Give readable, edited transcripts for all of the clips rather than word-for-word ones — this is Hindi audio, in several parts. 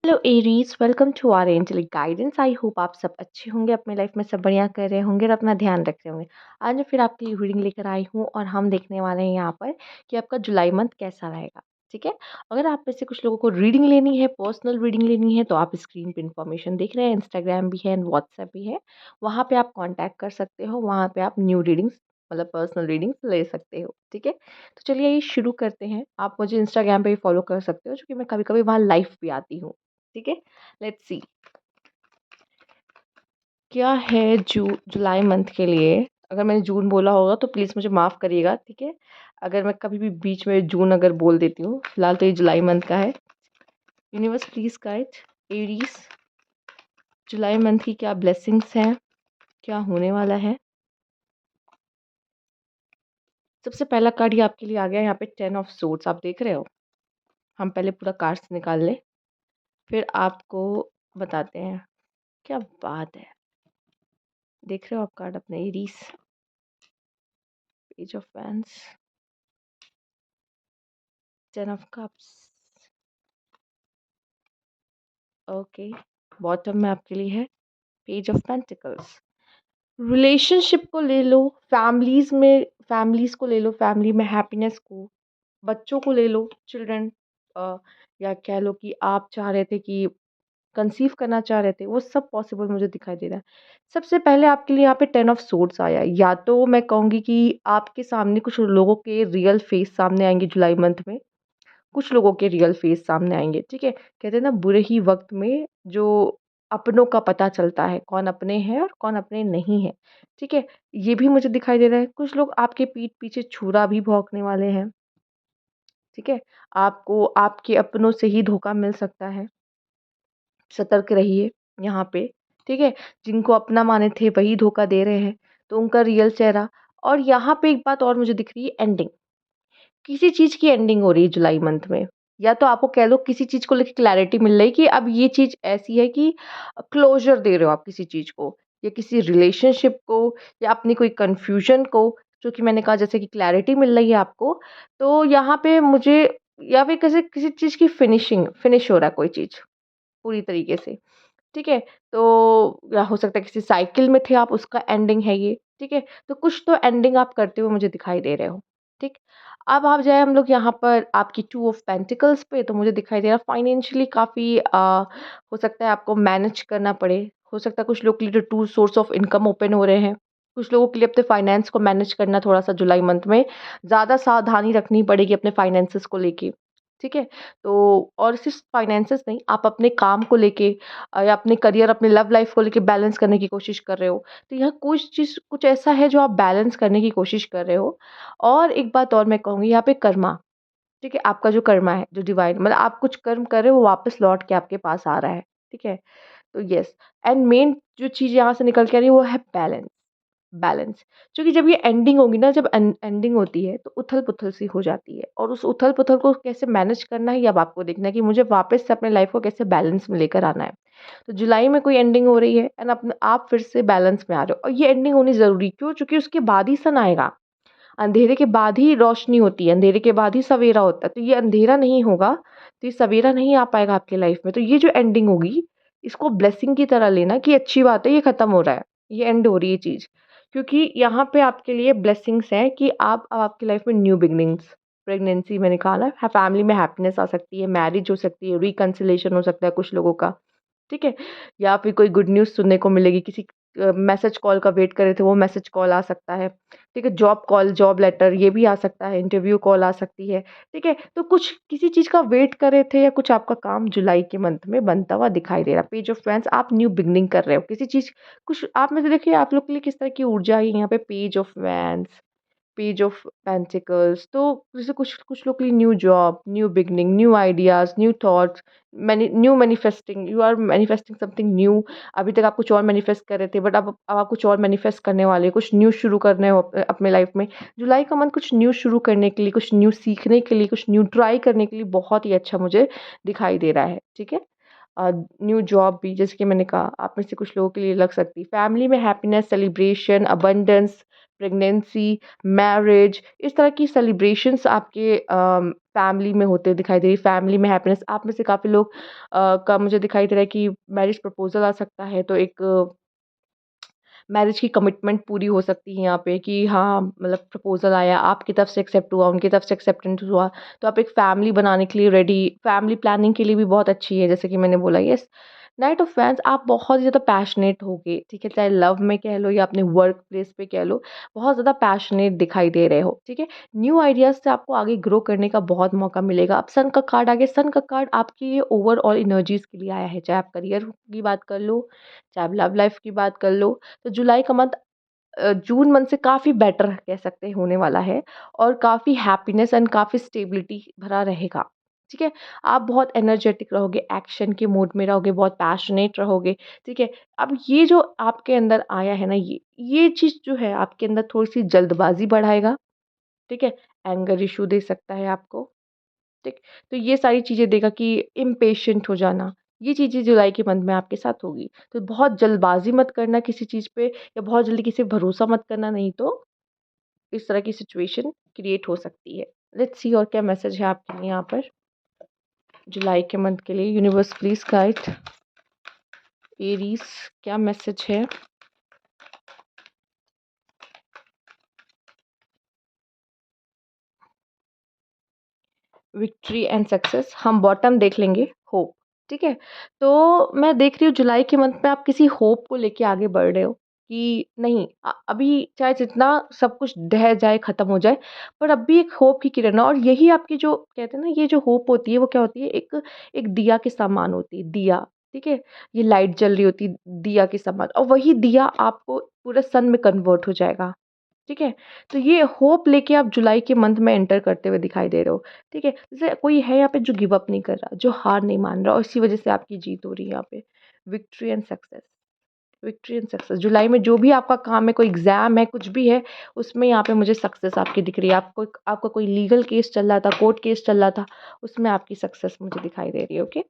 Hello Aries, welcome to our angelic guidance. I hope आप सब अच्छे होंगे, अपने लाइफ में सब बढ़िया कर रहे होंगे और अपना ध्यान रख रहे होंगे। आज मैं फिर आपके लिए रीडिंग लेकर आई हूँ और हम देखने वाले हैं यहाँ पर कि आपका जुलाई मंथ कैसा रहेगा। ठीक है। अगर आप में से कुछ लोगों को रीडिंग लेनी है, पर्सनल रीडिंग लेनी है, तो आप स्क्रीन पे इन्फॉर्मेशन देख रहे हैं। इंस्टाग्राम भी है एंड व्हाट्सएप भी है, वहाँ पे आप कॉन्टैक्ट कर सकते हो। वहाँ पे आप न्यू रीडिंग्स मतलब पर्सनल रीडिंग्स ले सकते हो। ठीक है। तो चलिए ये शुरू करते हैं। आप मुझे इंस्टाग्राम पे भी फॉलो कर सकते हो, क्योंकि मैं कभी कभी वहाँ लाइव भी आती हूँ। ठीक है। लेट्स सी क्या है जुलाई मंथ के लिए। अगर मैंने जून बोला होगा तो प्लीज़ मुझे माफ़ करिएगा। ठीक है। अगर मैं कभी भी बीच में जून अगर बोल देती हूँ, फिलहाल तो ये जुलाई मंथ का है। Universe please guide Aries, July month की क्या ब्लेसिंग्स हैं, क्या होने वाला है। सबसे पहला कार्ड ये आपके लिए आ गया, यहाँ पे 10 ऑफ सोर्ड्स आप देख रहे हो। हम पहले पूरा कार्ड्स निकाल लें, फिर आपको बताते हैं। क्या बात है, देख रहे हो आप कार्ड अपने Aries. Page of wands, 10 of cups, okay. Bottom में आपके लिए है पेज ऑफ पेंटिकल्स। रिलेशनशिप को ले लो, फैमिलीज को ले लो, फैमिली में हैप्पीनेस को, बच्चों को ले लो, चिल्ड्रन, या कह लो कि आप चाह रहे थे कि कंसीव करना चाह रहे थे, वो सब पॉसिबल मुझे दिखाई दे रहा है। सबसे पहले आपके लिए यहाँ पे 10 ऑफ सोर्ड्स आया है। या तो मैं कहूँगी कि आपके सामने कुछ लोगों के रियल फेस सामने आएंगे जुलाई मंथ में। कुछ लोगों के रियल फेस सामने आएंगे। ठीक है। कहते हैं ना, बुरे ही वक्त में जो अपनों का पता चलता है, कौन अपने हैं और कौन अपने नहीं है। ठीक है। ये भी मुझे दिखाई दे रहा है। कुछ लोग आपके पीठ पीछे छुरा भी भौंकने वाले हैं। ठीक है। आपको आपके अपनों से ही धोखा मिल सकता है, सतर्क रहिए यहाँ पे। ठीक है। जिनको अपना माने थे वही धोखा दे रहे हैं, तो उनका रियल चेहरा। और यहाँ पे एक बात और मुझे दिख रही है, एंडिंग। किसी चीज़ की एंडिंग हो रही है जुलाई मंथ में। या तो आपको कह लो किसी चीज़ को लेके क्लैरिटी मिल रही है कि अब ये चीज़ ऐसी है कि क्लोज़र दे रहे हो आप किसी चीज़ को, या किसी रिलेशनशिप को, या अपनी कोई कन्फ्यूज़न को। जो कि मैंने कहा जैसे कि क्लैरिटी मिल रही है आपको। तो यहाँ पे मुझे, या फिर किसी किसी चीज़ की फिनिश हो रहा है कोई चीज़ पूरी तरीके से। ठीक है। तो या हो सकता है किसी साइकिल में थे आप, उसका एंडिंग है ये। ठीक है। तो कुछ तो एंडिंग आप करते हुए मुझे दिखाई दे रहे हो। ठीक। अब आप जाए हम लोग यहाँ पर आपकी 2 ऑफ पेंटिकल्स पे, तो मुझे दिखाई दे रहा है फाइनेंशियली काफ़ी हो सकता है आपको मैनेज करना पड़े। हो सकता है कुछ लोग के लिए 2 सोर्स ऑफ इनकम ओपन हो रहे हैं। कुछ लोगों के लिए अपने फाइनेंस को मैनेज करना थोड़ा-सा जुलाई मंथ में ज़्यादा सावधानी रखनी पड़ेगी अपने फाइनेंसेस को लेके। ठीक है। तो और सिर्फ फाइनेंसेस नहीं, आप अपने काम को लेके या अपने करियर, अपने लव लाइफ को लेके बैलेंस करने की कोशिश कर रहे हो। तो यहाँ कुछ ऐसा है जो आप बैलेंस करने की कोशिश कर रहे हो। और एक बात और मैं कहूँगी यहाँ पे कर्मा। ठीक है। आपका जो कर्मा है, जो डिवाइन मतलब आप कुछ कर्म कर रहे हो, वो वापस लौट के आपके पास आ रहा है। ठीक है। तो यस। एंड मेन जो चीज़ यहाँ से निकल के आ रही है वो है बैलेंस। बैलेंस, क्योंकि जब ये एंडिंग होगी ना, जब एंडिंग होती है तो उथल-पुथल सी हो जाती है, और उस उथल-पुथल को कैसे मैनेज करना है ये अब आपको देखना है कि मुझे वापस से अपने लाइफ को कैसे बैलेंस में लेकर आना है। तो जुलाई में कोई एंडिंग हो रही है एंड आप फिर से बैलेंस में आ रहे हो, और ये एंडिंग होनी ज़रूरी क्यों? क्योंकि उसके बाद ही सन आएगा। अंधेरे के बाद ही रोशनी होती है, अंधेरे के बाद ही सवेरा होता है। तो ये अंधेरा नहीं होगा, तो ये सवेरा नहीं आ पाएगा आपकी लाइफ में। तो ये जो एंडिंग होगी, इसको ब्लेसिंग की तरह लेना कि अच्छी बात है, ये खत्म हो रहा है, ये एंड हो रही है चीज़। क्योंकि यहाँ पे आपके लिए ब्लेसिंग्स हैं कि आप अब आपकी लाइफ में न्यू बिगिनिंग्स, प्रेगनेंसी मैंने कहा ना, फैमिली में हैप्पीनेस आ सकती है, मैरिज हो सकती है, रिकंसिलिएशन हो सकता है कुछ लोगों का। ठीक है। या फिर कोई गुड न्यूज़ सुनने को मिलेगी, किसी मैसेज कॉल का वेट कर रहे थे, वो मैसेज कॉल आ सकता है। ठीक है। जॉब कॉल, जॉब लेटर ये भी आ सकता है, इंटरव्यू कॉल आ सकती है। ठीक है। तो कुछ किसी चीज़ का वेट कर रहे थे, या कुछ आपका काम जुलाई के मंथ में बनता हुआ दिखाई दे रहा है। पेज ऑफ वैंड्स, आप न्यू बिगिनिंग कर रहे हो किसी चीज़। कुछ आप में से देखिए आप लोग के लिए किस तरह की ऊर्जा है यहाँ पे। Page of wands, page of pentacles, तो जैसे कुछ कुछ लोग के लिए new job, new beginning, new ideas, new thoughts, new manifesting, you are manifesting something new. अभी तक आप कुछ और मैनिफेस्ट कर रहे थे, बट अब आप कुछ और मैनिफेस्ट करने वाले हो, कुछ न्यू शुरू करने हो अपने लाइफ में। जुलाई का मंथ कुछ न्यू शुरू करने के लिए, कुछ न्यू सीखने के लिए, कुछ न्यू ट्राई करने के लिए बहुत ही अच्छा मुझे दिखाई दे रहा है। ठीक है। न्यू जॉब भी, जैसे कि मैंने कहा, आप में से कुछ लोगों के लिए लग सकती है। फैमिली में happiness, celebration, abundance, pregnancy, marriage, इस तरह की सेलिब्रेशंस आपके फैमिली में होते दिखाई दे रही है। फैमिली में हैप्पीनेस, आप में से काफ़ी लोग का मुझे दिखाई दे रहा है कि मैरिज प्रपोज़ल आ सकता है, तो एक मैरिज की कमिटमेंट पूरी हो सकती है यहाँ पे कि हाँ, मतलब प्रपोज़ल आया, आपकी तरफ से एक्सेप्ट हुआ, उनकी तरफ से एक्सेप्टेंस हुआ, तो आप एक फैमिली बनाने के लिए रेडी, फैमिली प्लानिंग के लिए भी बहुत अच्छी है, जैसे कि मैंने बोला। यस, नाइट ऑफ फैन्स, आप बहुत ज़्यादा पैशनेट होगे, ठीक है? चाहे लव में कह लो या अपने वर्क प्लेस पे कह लो, बहुत ज़्यादा पैशनेट दिखाई दे रहे हो, ठीक है? न्यू आइडियाज़ से आपको आगे ग्रो करने का बहुत मौका मिलेगा। अब सन का कार्ड आ गया, सन का कार्ड आपकी ये ओवरऑल एनर्जीज़ के लिए आया है, चाहे आप करियर की बात कर लो, चाहे आप लव लाइफ़ की बात कर लो। तो जुलाई का मंथ जून मंथ से काफ़ी बेटर कह सकते हैं होने वाला है, और काफ़ी हैप्पीनेस एंड काफ़ी स्टेबिलिटी भरा रहेगा, ठीक है? आप बहुत एनर्जेटिक रहोगे, एक्शन के मूड में रहोगे, बहुत पैशनेट रहोगे, ठीक है? अब ये जो आपके अंदर आया है ना, ये चीज़ जो है आपके अंदर थोड़ी-सी जल्दबाज़ी बढ़ाएगा, ठीक है? एंगर इश्यू दे सकता है आपको। ठीक? तो ये सारी चीज़ें देगा कि इम्पेशेंट हो जाना, ये चीज़ें जुलाई के मंथ में आपके साथ होगी। तो बहुत जल्दबाज़ी मत करना किसी चीज़ पे, या बहुत जल्दी किसी पे भरोसा मत करना, नहीं तो इस तरह की सिचुएशन क्रिएट हो सकती है। लेट्स सी और क्या मैसेज है आपके लिए यहाँ पर जुलाई के मंथ के लिए। यूनिवर्स प्लीज़ गाइड एरीज़, क्या मैसेज है? विक्ट्री एंड सक्सेस, हम बॉटम देख लेंगे, होप, ठीक है? तो मैं देख रही हूँ जुलाई के मंथ में आप किसी होप को लेके आगे बढ़ रहे हो कि नहीं, अभी चाहे जितना सब कुछ ढह जाए, ख़त्म हो जाए, पर अब भी एक होप की किरण है, और यही आपकी जो कहते हैं ना, ये जो होप होती है वो क्या होती है, एक एक दिया के समान होती है, दिया, ठीक है? ये लाइट जल रही होती है दिया के समान, और वही दिया आपको पूरे सन में कन्वर्ट हो जाएगा। ठीक है? तो ये होप लेके आप जुलाई के मंथ में एंटर करते हुए दिखाई दे रहे हो, ठीक है? जैसे कोई है यहाँ पे जो गिव अप नहीं कर रहा, जो हार नहीं मान रहा, और इसी वजह से आपकी जीत हो रही है यहाँ पे। Victory and success, victory and success. जुलाई में जो भी आपका काम है, कोई एग्ज़ाम है, कुछ भी है, उसमें यहाँ पे मुझे सक्सेस आपकी दिख रही है। आपका कोई लीगल केस चल रहा था, कोर्ट केस चल रहा था, उसमें आपकी सक्सेस मुझे दिखाई दे रही है, ओके?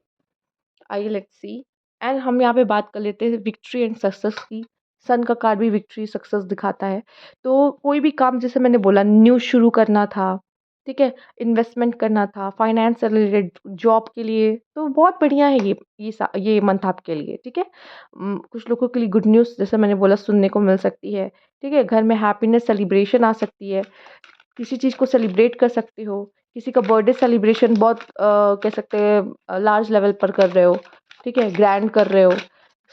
आइए लेट्स सी, एंड हम यहाँ पे बात कर लेते हैं विक्ट्री एंड सक्सेस की। सन का कार्ड भी विक्ट्री सक्सेस दिखाता है। तो कोई भी काम, जैसे मैंने बोला, न्यू शुरू करना था, ठीक है? इन्वेस्टमेंट करना था, फाइनेंस से रिलेटेड, जॉब के लिए, तो बहुत बढ़िया है ये मंथ आपके लिए, ठीक है? कुछ लोगों के लिए गुड न्यूज़, जैसे मैंने बोला, सुनने को मिल सकती है, ठीक है? घर में हैप्पीनेस सेलिब्रेशन आ सकती है, किसी चीज़ को सेलिब्रेट कर सकते हो, किसी का बर्थडे सेलिब्रेशन बहुत कह सकते हैं लार्ज लेवल पर कर रहे हो, ठीक है? ग्रैंड कर रहे हो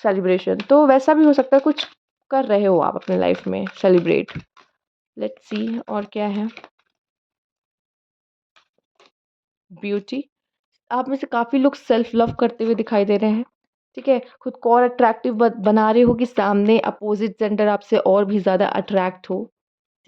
सेलिब्रेशन, तो वैसा भी हो सकता है, कुछ कर रहे हो आप अपने लाइफ में सेलिब्रेट। लेट्स सी और क्या है? ब्यूटी, आप में से काफ़ी लोग सेल्फ लव करते हुए दिखाई दे रहे हैं, ठीक है? खुद को और अट्रैक्टिव बना रहे हो कि सामने अपोज़िट जेंडर आपसे और भी ज़्यादा अट्रैक्ट हो।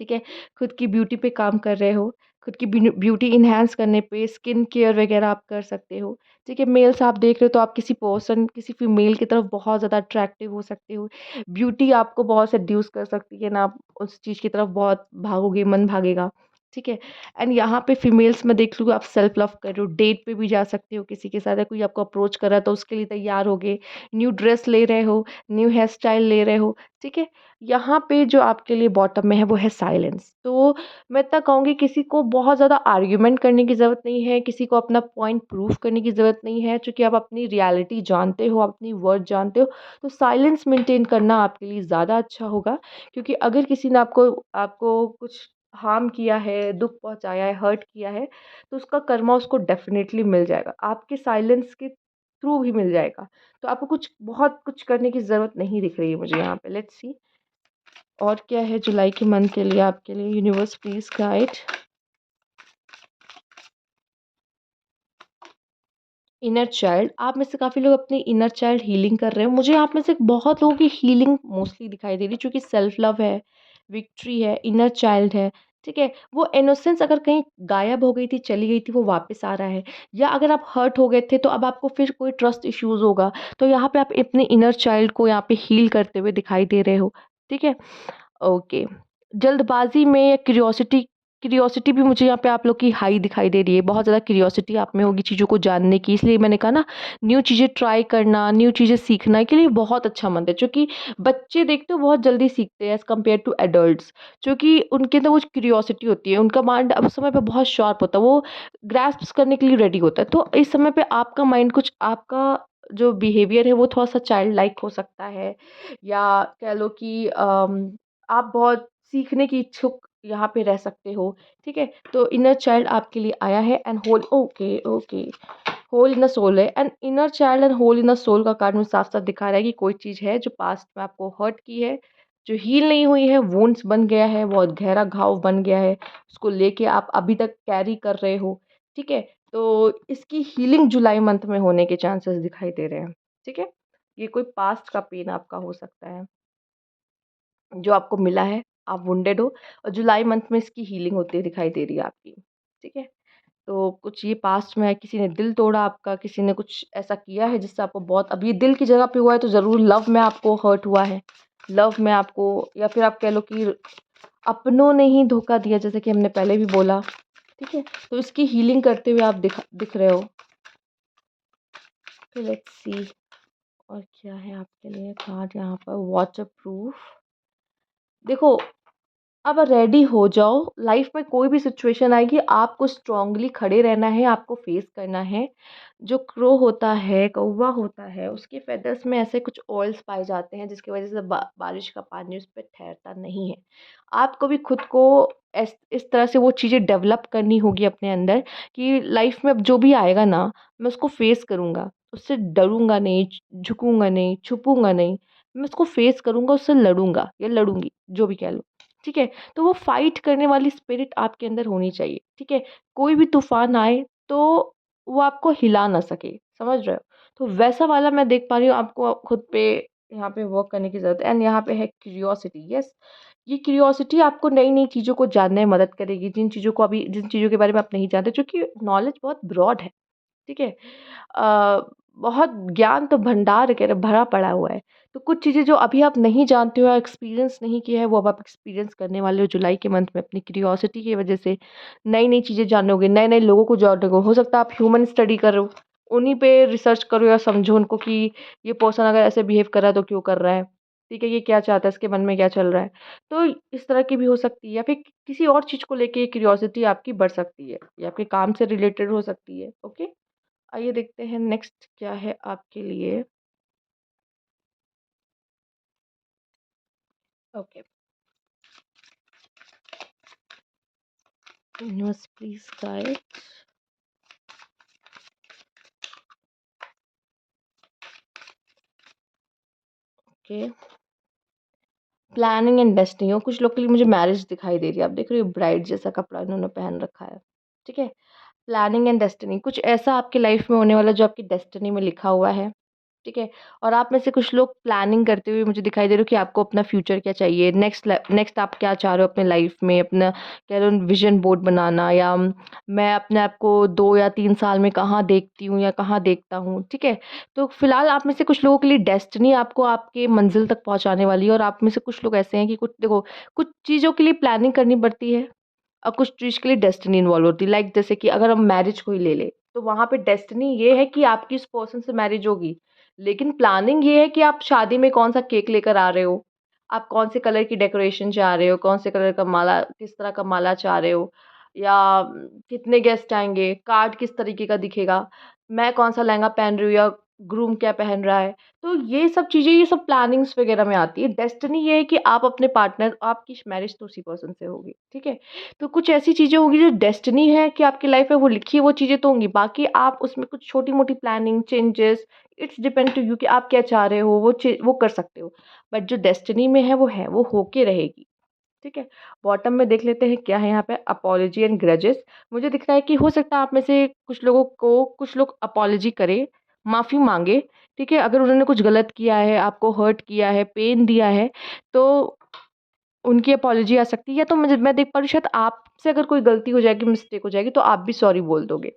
ठीक है? खुद की ब्यूटी पे काम कर रहे हो, खुद की ब्यूटी एनहांस करने पे स्किन केयर वगैरह आप कर सकते हो, ठीक है? मेल्स आप देख रहे हो तो आप किसी फीमेल की तरफ बहुत ज़्यादा अट्रैक्टिव हो सकते हो। ब्यूटी आपको बहुत सेड्यूस कर सकती है ना, आप उस चीज़ की तरफ बहुत भागोगे, मन भागेगा, ठीक है? एंड यहाँ पे फीमेल्स में देख लूँ, आप सेल्फ लव कर रहे हो, डेट पे भी जा सकते हो किसी के साथ, या कोई आपको अप्रोच कर रहा है तो उसके लिए तैयार होगे, न्यू ड्रेस ले रहे हो, न्यू हेयर स्टाइल ले रहे हो, ठीक है? यहाँ पे जो आपके लिए बॉटम में है वो है साइलेंस। तो मैं इतना कहूँगी, किसी को बहुत ज़्यादा आर्ग्यूमेंट करने की ज़रूरत नहीं है, किसी को अपना पॉइंट प्रूव करने की ज़रूरत नहीं है, चूँकि आप अपनी रियलिटी जानते हो, अपनी वर्थ जानते हो, तो साइलेंस मेंटेन करना आपके लिए ज़्यादा अच्छा होगा। क्योंकि अगर किसी ने आपको आपको कुछ हार्म किया है, दुःख पहुँचाया है, हर्ट किया है, तो उसका कर्मा उसको डेफ़िनेटली मिल जाएगा। आपके साइलेंस के थ्रू भी मिल जाएगा। तो आपको बहुत कुछ करने की ज़रूरत नहीं दिख रही है मुझे यहाँ पे। लेट्स सी और क्या है जुलाई के मंथ के लिए आपके लिए। Universe please guide inner child, आप में से काफ़ी लोग अपनी इनर चाइल्ड हीलिंग कर रहे हैं। मुझे आप में से बहुत लोगों की हीलिंग मोस्टली दिखाई दे रही है, क्योंकि सेल्फ लव है, विक्ट्री है, इनर चाइल्ड है, ठीक है? वो इनोसेंस अगर कहीं गायब हो गई थी, चली गई थी, वो वापस आ रहा है, या अगर आप हर्ट हो गए थे तो अब आपको फिर कोई ट्रस्ट इश्यूज होगा, तो यहाँ पे आप अपने इनर चाइल्ड को यहाँ पे हील करते हुए दिखाई दे रहे हो, ठीक है? ओके। जल्दबाज़ी में या क्यूरियोसिटी क्यूरियोसिटी भी मुझे यहाँ पे आप लोग की हाई दिखाई दे रही है, बहुत ज़्यादा क्यूरियोसिटी आप में होगी चीज़ों को जानने की, इसलिए मैंने कहा ना न्यू चीज़ें ट्राई करना, न्यू चीज़ें सीखना के लिए बहुत अच्छा मंद है, क्योंकि बच्चे देखते हो बहुत जल्दी सीखते हैं एज़ कम्पेयर टू एडल्ट्स, क्योंकि उनके अंदर वो क्यूरियोसिटी होती है, उनका माइंड अब समय पे बहुत शार्प होता है, वो ग्रैस्प करने के लिए रेडी होता है। तो इस समय पे आपका माइंड कुछ आपका जो बिहेवियर है वो थोड़ा-सा चाइल्ड लाइक हो सकता है, या कह लो कि आप बहुत सीखने की इच्छुक यहाँ पे रह सकते हो, ठीक है? तो इनर चाइल्ड आपके लिए आया है and whole okay, okay. Hole in the soul है and inner child and hole in the soul का कार्ड मुझे साफ-साफ दिखा रहा है कि कोई चीज़ है जो पास्ट में आपको हर्ट की है, जो हील नहीं हुई है, वुंड्स बन गया है, बहुत गहरा घाव बन गया है, उसको लेके आप अभी तक कैरी कर रहे हो, ठीक है? तो इसकी हीलिंग जुलाई मंथ में होने के चांसेस दिखाई दे रहे हैं, ठीक है? ये कोई पास्ट का पेन आपका हो सकता है। जो आपको मिला है, आप वुंडेड हो और जुलाई मंथ में इसकी हीलिंग होती हुई दिखाई दे रही है आपकी, ठीक है? तो कुछ ये पास्ट में है, किसी ने दिल तोड़ा आपका, किसी ने कुछ ऐसा किया है जिससे आपको बहुत अब ये दिल की जगह पे हुआ है तो ज़रूर लव में आपको हर्ट हुआ है। लव में आपको या फिर आप कह लो कि अपनों ने ही धोखा दिया जैसे कि हमने पहले भी बोला, ठीक है? तो इसकी हीलिंग करते हुए आप दिख रहे हो। तो लेट्स सी और क्या है आपके लिए कार्ड यहाँ पर वाटर प्रूफ। देखो अब रेडी हो जाओ, लाइफ में कोई भी सिचुएशन आएगी, आपको स्ट्रांगली खड़े रहना है, आपको फेस करना है। जो क्रो होता है, कौवा होता है, उसके फेदर्स में ऐसे कुछ ऑयल्स पाए जाते हैं, जिसकी वजह से बारिश का पानी उस पे ठहरता नहीं है। आपको भी खुद को इस तरह से वो चीज़ें डेवलप करनी होगी अपने अंदर कि लाइफ में अब जो भी आएगा ना, मैं उसको फेस करूँगा, उससे डरूँगा नहीं, झुकूँगा नहीं, छुपूँगा नहीं। मैं उसको फेस करूँगा, उससे लड़ूँगा या लड़ूँगी, जो भी कह लो। ठीक है? तो वो फाइट करने वाली स्पिरिट आपके अंदर होनी चाहिए, ठीक है? कोई भी तूफ़ान आए तो वो आपको हिला ना सके, समझ रहे हो? तो वैसा वाला मैं देख पा रही हूँ आपको खुद पे यहाँ पे वर्क करने की ज़रूरत है एंड यहाँ पे है क्यूरियोसिटी, यस। ये क्यूरियोसिटी आपको नई-नई चीज़ों को जानने में मदद करेगी, जिन चीज़ों के बारे में आप नहीं जानते, क्योंकि नॉलेज बहुत ब्रॉड है। ठीक है? बहुत ज्ञान तो भंडार के भरा पड़ा हुआ है। तो कुछ चीज़ें जो अभी आप नहीं जानते हो या एक्सपीरियंस नहीं किया है, वो अब आप एक्सपीरियंस करने वाले हो जुलाई के मंथ में अपनी क्यूरियोसिटी की वजह से। नई-नई चीज़ें जानोगे, नए-नए लोगों को जानोगे। हो सकता है आप ह्यूमन स्टडी कर रहे हो, उन्हीं पे रिसर्च करो या समझो उनको कि ये पर्सन अगर ऐसे बिहेव कर रहा है तो क्यों कर रहा है? ठीक है, ये क्या चाहता है, इसके मन में क्या चल रहा है? तो इस तरह की भी हो सकती है या फिर किसी और चीज़ को लेके क्यूरियोसिटी आपकी बढ़ सकती है या आपके काम से रिलेटेड हो सकती है। ओके? आइए देखते हैं नेक्स्ट क्या है आपके लिए। Okay, universe please guide. Okay, planning and destiny और कुछ लोग के लिए मुझे मैरिज दिखाई दे रही है। आप देख रहे हो ब्राइड जैसा कपड़ा इन्होंने पहन रखा है, ठीक है? प्लानिंग एंड डेस्टिनी कुछ ऐसा आपकी लाइफ में होने वाला है जो आपकी डेस्टिनी में लिखा हुआ है, ठीक है? और आप में से कुछ लोग प्लानिंग करते हुए मुझे दिखाई दे रहे हो कि आपको अपना फ्यूचर क्या चाहिए, नेक्स्ट आप क्या चाह रहे हो अपने लाइफ में, अपना कह लो विज़न बोर्ड बनाना या मैं अपने आप को 2 या 3 साल में कहाँ देखती हूँ या कहाँ देखता हूँ, ठीक है? तो फिलहाल आप में से कुछ लोगों के लिए डेस्टिनी आपको आपके मंज़िल तक पहुँचाने वाली है और आप में से कुछ लोग ऐसे हैं कि कुछ देखो, कुछ चीज़ों के लिए प्लानिंग करनी पड़ती है और कुछ चीज़ के लिए डेस्टिनी इन्वॉल्व होती है। लाइक जैसे कि अगर हम मैरिज को ही ले लें, तो वहाँ पे डेस्टिनी ये है कि आपकी उस पर्सन से मैरिज होगी। लेकिन प्लानिंग ये है कि आप शादी में कौन-सा केक लेकर आ रहे हो, आप कौन से कलर की डेकोरेशन चाह रहे हो, कौन से कलर का माला किस तरह का माला चाह रहे हो या कितने गेस्ट आएँगे, कार्ड किस तरीके का दिखेगा, मैं कौन-सा लहंगा पहन रही हूँ या ग्रूम क्या पहन रहा है। तो ये सब चीज़ें ये सब प्लानिंग्स वगैरह में आती है। डेस्टिनी ये है कि आप अपने पार्टनर आपकी मैरिज तो उसी पर्सन से होगी, ठीक है? तो कुछ ऐसी चीज़ें होंगी जो डेस्टिनी है कि आपकी लाइफ में वो लिखी है वो चीज़ें तो होंगी, बाकी आप उसमें कुछ छोटी-मोटी planning, changes it's depend to you कि आप क्या चाह रहे हो वो कर सकते हो। बट जो डेस्टिनी में है, वो होके रहेगी, ठीक है? बॉटम में देख लेते हैं क्या है यहाँ पे अपॉलजी एंड ग्रजेस। मुझे दिख रहा है कि हो सकता है आप में से कुछ लोग अपॉलजी करें, माफ़ी माँगे, ठीक है? अगर उन्होंने कुछ गलत किया है, आपको हर्ट किया है, पेन दिया है, तो उनकी अपॉलजी आ सकती है या तो मैं देख पा रही हूँ शायद आपसे अगर कोई गलती हो जाएगी, मिस्टेक हो जाएगी तो आप भी सॉरी बोल दोगे।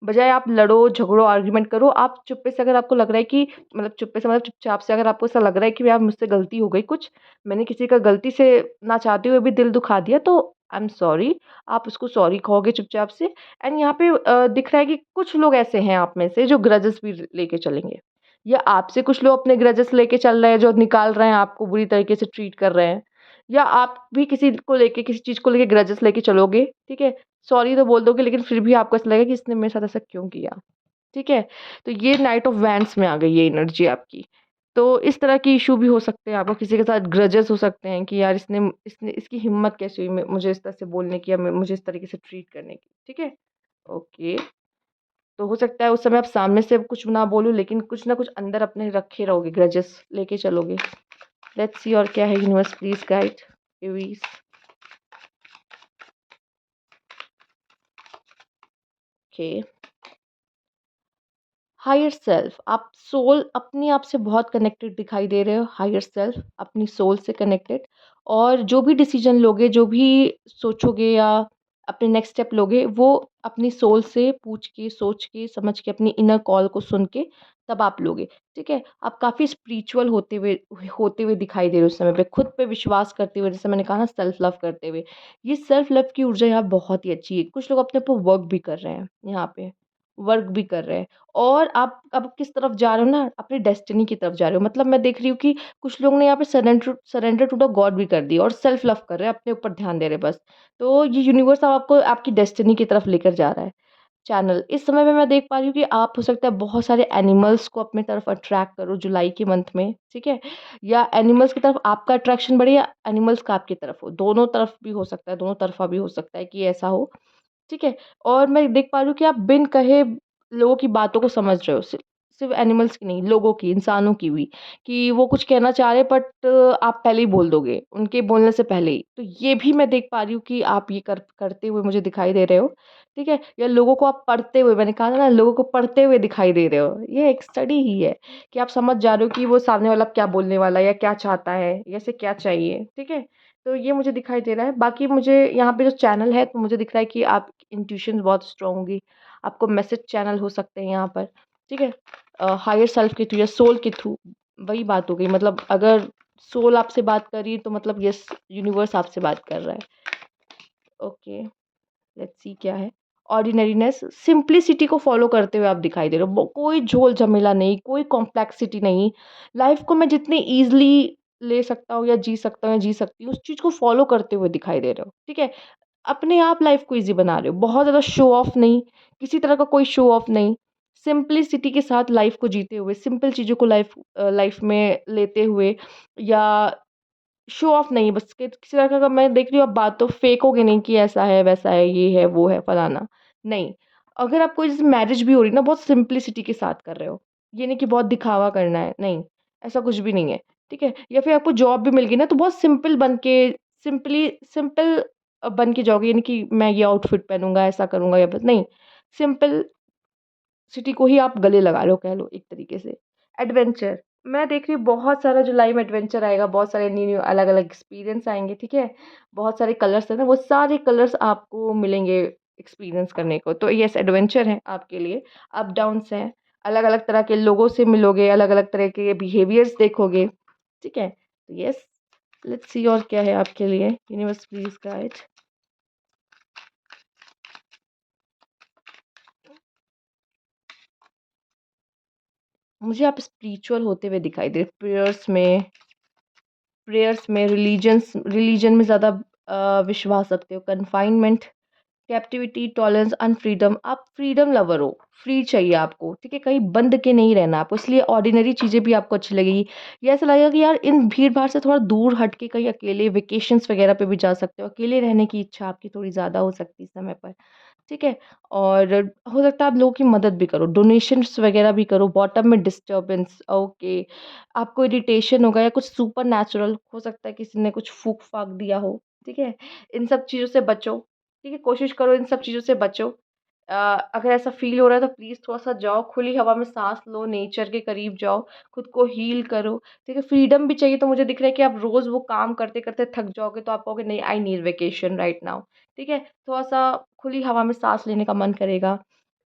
बजाय आप लड़ो, झगड़ो, आर्ग्यूमेंट करो, आप चुप्पे से अगर आपको लग रहा है कि मतलब चुप्पे से मतलब चुपचाप से अगर आपको ऐसा लग रहा है कि यार मुझसे गलती हो गई कुछ, मैंने किसी का गलती से ना चाहते हुए भी दिल दुखा दिया, तो आई एम सॉरी, आप उसको सॉरी कहोगे चुपचाप से। एंड यहाँ पे दिख रहा है कि कुछ लोग ऐसे हैं आप में से जो ग्रजेस भी लेके चलेंगे, या आपसे कुछ लोग अपने ग्रजेस लेके चल रहे हैं जो निकाल रहे हैं, आपको बुरी तरीके से ट्रीट कर रहे हैं, या आप भी किसी को लेके किसी चीज़ को लेके ग्रजेस लेके चलोगे, ठीक है? सॉरी तो बोल दोगे लेकिन फिर भी आपको ऐसा लगेगा कि इसने मेरे साथ ऐसा क्यों किया, ठीक है? तो ये नाइट ऑफ वैंड्स में आ गई ये एनर्जी आपकी। तो इस तरह की इश्यू भी हो सकते हैं, आपको किसी के साथ ग्रजेस हो सकते हैं कि यार इसने इसने इसकी हिम्मत कैसे हुई मुझे इस तरह से बोलने की, या मुझे इस तरीके से ट्रीट करने की, ठीक है? ओके। तो हो सकता है उस समय आप सामने से कुछ ना बोलो लेकिन कुछ ना कुछ अंदर अपने रखे रहोगे, ग्रजेस लेके चलोगे। लेट्स सी और क्या है universe please guide Aries. Okay. Higher self, आप सोल अपने आप से बहुत कनेक्टेड दिखाई दे रहे हो, हायर सेल्फ अपनी सोल से कनेक्टेड। और जो भी डिसीजन लोगे, जो भी सोचोगे या अपने नेक्स्ट स्टेप लोगे, वो अपनी सोल से पूछ के, सोच के, समझ के, अपनी इनर कॉल को सुन के तब आप लोगे, ठीक है? आप काफ़ी स्पिरिचुअल होते हुए दिखाई दे रहे हो उस समय पे, खुद पे विश्वास करते हुए, जैसे मैंने कहा ना सेल्फ लव करते हुए। ये सेल्फ लव की ऊर्जा यहाँ बहुत ही अच्छी है। कुछ लोग अपने ऊपर वर्क भी कर रहे हैं यहाँ पे, वर्क भी कर रहे हैं। और आप अब किस तरफ जा रहे हो ना, अपनी डेस्टिनी की तरफ जा रहे हो। मतलब मैं देख रही हूँ कि कुछ लोग ने यहाँ पे सरेंडर टू द गॉड भी कर दिया और सेल्फ लव कर रहे हैं, अपने ऊपर ध्यान दे रहे हैं बस। तो ये यूनिवर्स अब आपको आपकी डेस्टिनी की तरफ लेकर जा रहा है। चैनल इस समय पे मैं देख पा रही हूँ कि आप हो सकता है बहुत सारे एनिमल्स को अपनी तरफ अट्रैक्ट करो जुलाई के मंथ में, ठीक है? या एनिमल्स की तरफ आपका अट्रैक्शन बढ़े या एनिमल्स का आपकी तरफ हो, दोनों तरफ भी हो सकता है, दोनों तरफ़ा भी हो सकता है कि ऐसा हो। ठीक है? और मैं देख पा रही हूँ कि आप बिन कहे लोगों की बातों को समझ रहे हो। सिर्फ़ एनिमल्स की नहीं, लोगों की, इंसानों की भी, कि वो कुछ कहना चाह रहे हैं बट आप पहले ही बोल दोगे, उनके बोलने से पहले ही। तो ये भी मैं देख पा रही हूँ कि आप ये करते हुए मुझे दिखाई दे रहे हो, ठीक है? या लोगों को आप पढ़ते हुए, मैंने कहा था ना लोगों को पढ़ते हुए दिखाई दे रहे हो। ये एक स्टडी ही है कि आप समझ जा रहे हो कि वो सामने वाला क्या बोलने वाला है या क्या चाहता है या इसे क्या चाहिए, ठीक है? तो ये मुझे दिखाई दे रहा है। बाकी मुझे यहाँ पे जो चैनल है तो मुझे दिख रहा है कि आपकी इंट्यूशन बहुत स्ट्रॉन्ग होगी। आपको मैसेज चैनल हो सकते हैं यहाँ पर, ठीक है? हायर सेल्फ के थ्रू या सोल के थ्रू, वही बात हो गई। मतलब अगर सोल आपसे बात कर रही है तो मतलब यस यूनिवर्स आपसे बात कर रहा है। ओके, लेट्स सी क्या है। ऑर्डिनरीनेस, सिंप्लिसिटी को फॉलो करते हुए आप दिखाई दे रहे हो। कोई झोल झमेला नहीं, कोई कॉम्प्लेक्सिटी नहीं। लाइफ को मैं जितनी ईजिली ले सकता हूँ या जी सकता हूँ या जी सकती हूँ, उस चीज़ को फॉलो करते हुए दिखाई दे रहे हो, ठीक है? अपने आप लाइफ को ईज़ी बना रहे हो। बहुत ज़्यादा शो ऑफ नहीं, किसी तरह का कोई शो ऑफ नहीं। सिंप्लिसिटी के साथ लाइफ को जीते हुए, सिंपल चीज़ों को लाइफ में लेते हुए, या शो ऑफ नहीं, बस कि किसी तरह का मैं देख रही हूँ आप बात तो फेंकोगे नहीं कि ऐसा है, वैसा है, ये है, वो है, फलाना, नहीं। अगर आपको जैसे मैरिज भी हो रही है ना, बहुत सिंप्लिसिटी के साथ कर रहे हो। ये नहीं कि बहुत दिखावा करना है, नहीं, ऐसा कुछ भी नहीं है, ठीक है? या फिर आपको जॉब भी मिल गई ना, तो बहुत सिंपल बन के सिंपल बन के जाओगे, यानी कि मैं ये आउटफिट पहनूँगा, ऐसा करूँगा या बस नहीं, सिंपल सिटी को ही आप गले लगा लो, कह लो एक तरीके से। एडवेंचर, मैं देख रही हूँ बहुत सारा जुलाई में एडवेंचर आएगा, बहुत सारे न्यू-न्यू अलग-अलग एक्सपीरियंस आएँगे, ठीक है? बहुत सारे कलर्स हैं ना, वो सारे कलर्स आपको मिलेंगे एक्सपीरियंस करने को। तो येस एडवेंचर है आपके लिए, अप-डाउन्स हैं, अलग-अलग तरह के लोगों से मिलोगे, अलग-अलग तरह के बिहेवियर्स देखोगे, ठीक है? तो येस, लेट्स सी और क्या है आपके लिए, यूनिवर्स प्लीज़ गाइड। मुझे आप स्पिरिचुअल होते हुए दिखाई दे रहे, प्रेयर्स में रिलीजन में ज़्यादा विश्वास रखते हो, कन्फाइनमेंट, कैप्टिविटी, टॉलरेंस, अनफ्रीडम, आप फ्रीडम लवर हो, फ्री चाहिए आपको, ठीक है? कहीं बंध के नहीं रहना आपको, इसलिए ऑर्डिनरी चीज़ें भी आपको अच्छी लगेगी। ये ऐसा लगेगा कि यार इन भीड़-भाड़ से थोड़ा दूर हट के कहीं अकेले वेकेशंस वगैरह पे भी जा सकते हो, अकेले रहने की इच्छा आपकी थोड़ी ज़्यादा हो सकती है इस समय पर। ठीक है? और हो सकता है आप लोगों की मदद भी करो, डोनेशंस वगैरह भी करो, बॉटम में डिस्टर्बेंस, ओके। आपको इरिटेशन होगा या कुछ सुपरनैचुरल हो सकता है किसी ने कुछ फूँक-फाँक दिया हो, ठीक है? इन सब चीज़ों से बचो, ठीक है? कोशिश करो इन सब चीज़ों से बचो। अ, अगर ऐसा फ़ील हो रहा है तो प्लीज़ थोड़ा-सा जाओ, खुली हवा में साँस लो, नेचर के करीब जाओ, खुद को हील करो, ठीक है? फ्रीडम भी चाहिए तो मुझे दिख रहा है कि आप रोज़ वो काम करते-करते थक जाओगे तो आप कहोगे नहीं I need vacation right now, ठीक है? थोड़ा-सा खुली हवा में साँस लेने का मन करेगा।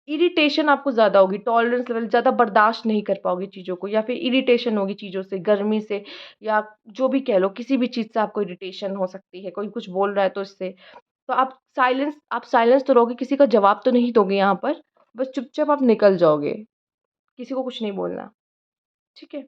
इरिटेशन आपको ज़्यादा होगी, टॉलरेंस लेवल ज़्यादा बर्दाश्त नहीं कर पाओगे चीज़ों को, या फिर इरिटेशन होगी चीज़ों से, गर्मी से, या जो भी कह लो, किसी भी चीज़ से आपको इरिटेशन हो सकती है, कोई कुछ बोल रहा है तो इससे। तो आप साइलेंस तो रहोगे, किसी का जवाब तो नहीं दोगे यहाँ पर, बस चुपचाप आप निकल जाओगे, किसी को कुछ नहीं बोलना, ठीक है?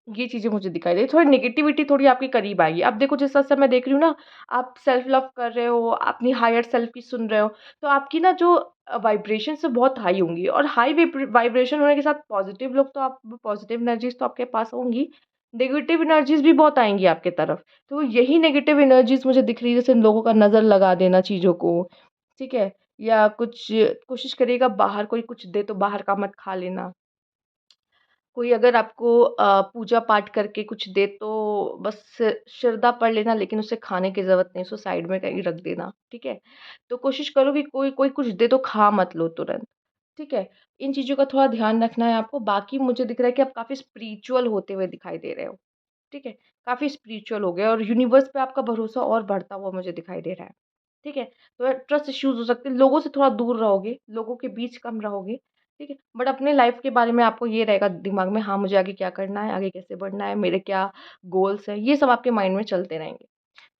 ये चीज़ें मुझे दिखाई दे, थोड़ी नेगेटिविटी थोड़ी आपके करीब आएगी। अब देखो जिस तरह से मैं देख रही हूँ ना, आप सेल्फ लव कर रहे हो, अपनी हायर सेल्फ की सुन रहे हो, तो आपकी ना जो वाइब्रेशंस है बहुत हाई होंगी, और हाई वाइब्रेशन होने के साथ पॉजिटिव लोग तो आप पॉजिटिव एनर्जीज़ तो आपके पास होंगी, नेगेटिव एनर्जीज़ भी बहुत आएँगी आपकी तरफ। तो यही नेगेटिव एनर्जीज़ मुझे दिख रही है, जैसे लोगों का नज़र लगा देना चीज़ों को, ठीक है? या कुछ कोशिश करिएगा बाहर कोई कुछ दे तो बाहर का मत खा लेना। कोई अगर आपको पूजा पाठ करके कुछ दे तो बस श्रद्धा पढ़ लेना, लेकिन उसे खाने की ज़रूरत नहीं, उसे साइड में कहीं रख देना, ठीक है? तो कोशिश करो कि कोई कोई कुछ दे तो खा मत लो तुरंत, ठीक है? इन चीज़ों का थोड़ा ध्यान रखना है आपको। बाकी मुझे दिख रहा है कि आप काफ़ी स्पिरिचुअल होते हुए दिखाई दे रहे हो, ठीक है? काफ़ी स्पिरिचुअल हो गए और यूनिवर्स पे आपका भरोसा और बढ़ता हुआ मुझे दिखाई दे रहा है। ठीक है? तो ट्रस्ट इश्यूज़ हो सकते हैं, लोगों से थोड़ा दूर रहोगे, लोगों के बीच कम रहोगे, ठीक है? बट अपने लाइफ़ के बारे में आपको ये रहेगा दिमाग में, हाँ, मुझे आगे क्या करना है, आगे कैसे बढ़ना है, मेरे क्या गोल्स हैं, ये सब आपके माइंड में चलते रहेंगे।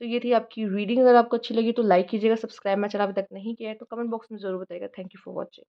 तो ये थी आपकी रीडिंग, अगर आपको अच्छी लगी तो लाइक कीजिएगा, सब्सक्राइब मेरा चैनल अभी तक नहीं किया है तो कमेंट बॉक्स में ज़रूर बताइएगा। Thank you for watching.